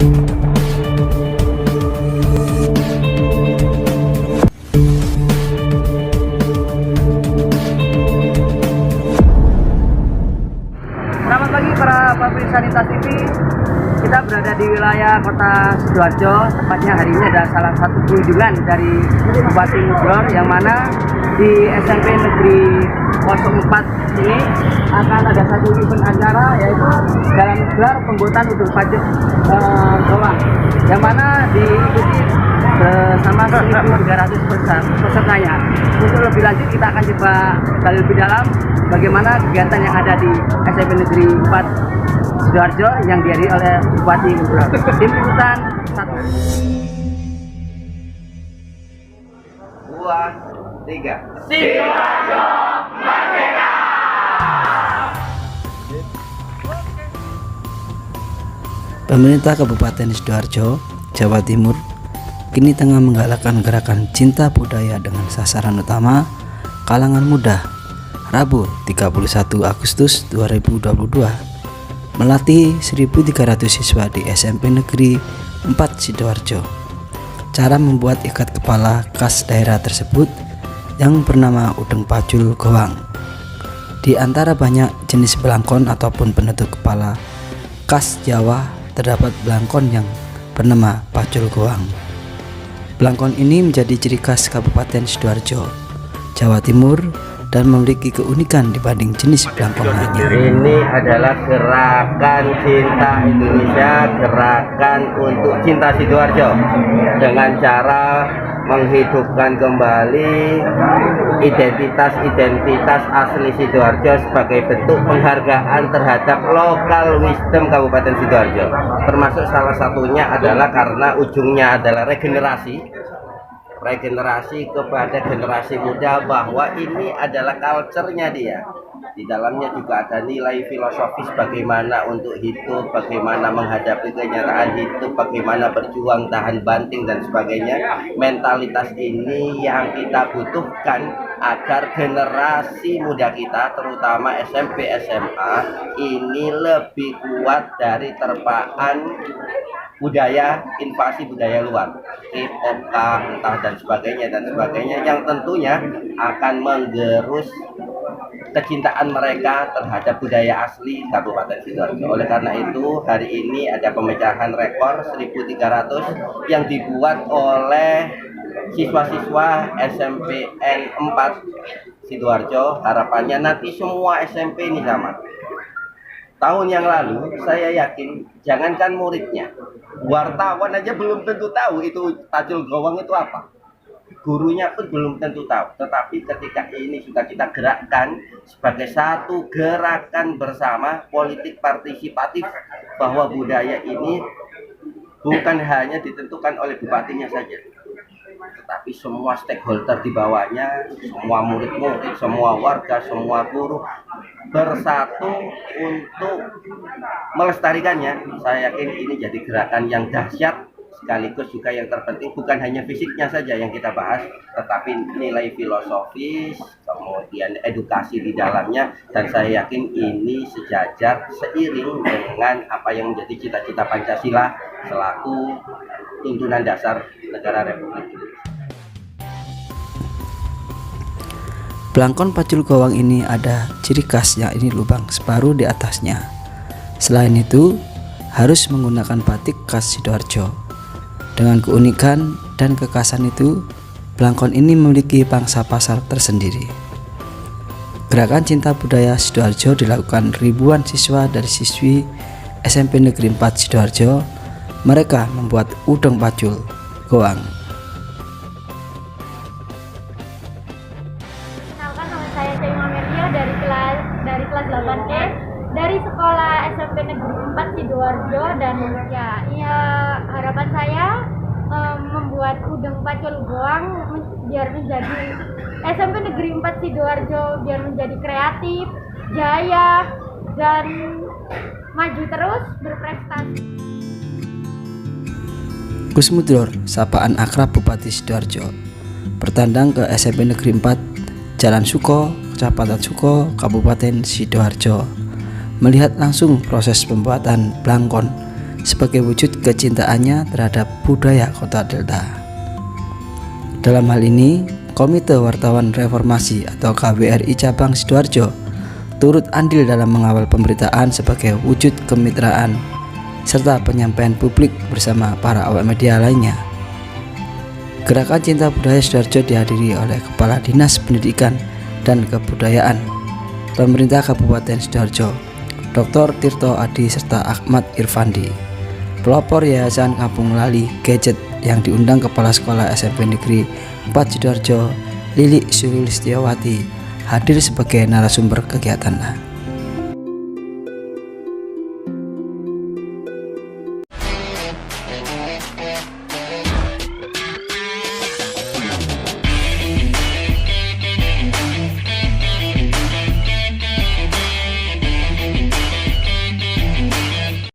Selamat pagi para pemirsa Lintas TV. Kita berada di wilayah Kota Sidoarjo. Tepatnya hari ini ada salah satu kunjungan dari Bupati Nugroho, yang mana di SMP Negeri 04 ini akan ada satu event acara, yaitu dalam gelar pembuatan udang pacul gowang, yang mana diikuti bersama 1.300 pesertanya. Untuk lebih lanjut kita akan coba gali lebih dalam bagaimana kegiatan yang ada di SMP Negeri 4 Sidoarjo yang dihadiri oleh Bupati Nugroho. Tim liputan 1, 2, 3. Sidoarjo Merdeka! Pemerintah Kabupaten Sidoarjo, Jawa Timur kini tengah menggalakkan gerakan cinta budaya dengan sasaran utama kalangan muda. Rabu 31 Agustus 2022 melatih 1.300 siswa di SMP Negeri 4 Sidoarjo cara membuat ikat kepala khas daerah tersebut yang bernama udang pacul gowang. Di antara banyak jenis belangkon ataupun penutup kepala khas Jawa, terdapat belangkon yang bernama pacul gowang. Belangkon ini menjadi ciri khas Kabupaten Sidoarjo, Jawa Timur, dan memiliki keunikan dibanding jenis belangkon lainnya. Ini adalah gerakan cinta Indonesia, gerakan untuk cinta Sidoarjo, dengan cara menghidupkan kembali identitas asli Sidoarjo sebagai bentuk penghargaan terhadap lokal wisdom Kabupaten Sidoarjo. Termasuk salah satunya adalah karena ujungnya adalah regenerasi kepada generasi muda, bahwa ini adalah culture-nya dia. Di dalamnya juga ada nilai filosofis bagaimana untuk hidup, bagaimana menghadapi kenyataan hidup, bagaimana berjuang, tahan banting dan sebagainya. Mentalitas ini yang kita butuhkan agar generasi muda kita, terutama SMP SMA, ini lebih kuat dari terpaan budaya, invasi budaya luar, K-pop, entah dan sebagainya yang tentunya akan menggerus kecintaan mereka terhadap budaya asli Kabupaten Sidoarjo. Oleh karena itu, hari ini ada pemecahan rekor 1.300 yang dibuat oleh siswa-siswa SMPN 4 Sidoarjo. Harapannya nanti semua SMP ini sama. Tahun yang lalu saya yakin, jangankan muridnya, wartawan aja belum tentu tahu itu pacul gowang itu apa. Gurunya pun belum tentu tahu. Tetapi ketika ini sudah kita gerakkan sebagai satu gerakan bersama, politik partisipatif, bahwa budaya ini bukan hanya ditentukan oleh bupatinya saja, tetapi semua stakeholder di bawahnya, semua murid-murid, semua warga, semua guru bersatu untuk melestarikannya. Saya yakin ini jadi gerakan yang dahsyat, sekaligus juga yang terpenting bukan hanya fisiknya saja yang kita bahas, tetapi nilai filosofis, kemudian edukasi di dalamnya, dan saya yakin ini sejajar seiring dengan apa yang menjadi cita-cita Pancasila selaku tuntunan dasar negara Republik Indonesia. Belangkon pacul gowang ini ada ciri khasnya, ini lubang separuh di atasnya. Selain itu, harus menggunakan batik khas Sidoarjo. Dengan keunikan dan kekhasan itu, belangkon ini memiliki pangsa pasar tersendiri. Gerakan cinta budaya Sidoarjo dilakukan ribuan siswa dari siswi SMP Negeri 4 Sidoarjo. Mereka membuat udang pacul gowang. Dari kelas 8C dari sekolah SMP Negeri 4 Sidoarjo, dan ya harapan saya membuat udang pacul gowang biar menjadi SMP Negeri 4 Sidoarjo biar menjadi kreatif, jaya, dan maju terus berprestasi. Gus Mudlor, sapaan akrab Bupati Sidoarjo, bertandang ke SMP Negeri 4 Jalan Suko, Kecamatan Suko, Kabupaten Sidoarjo, melihat langsung proses pembuatan belangkon sebagai wujud kecintaannya terhadap budaya Kota Delta. Dalam hal ini, Komite Wartawan Reformasi atau KWRI Cabang Sidoarjo turut andil dalam mengawal pemberitaan sebagai wujud kemitraan serta penyampaian publik bersama para awak media lainnya. Gerakan Cinta Budaya Sidoarjo dihadiri oleh Kepala Dinas Pendidikan dan Kebudayaan Pemerintah Kabupaten Sidoarjo, Dr. Tirto Adi serta Ahmad Irfandi. Pelopor Yayasan Kampung Lali Gadget yang diundang Kepala Sekolah SMP Negeri 4 Sidoarjo, Lili Sulistiawati, hadir sebagai narasumber kegiatan.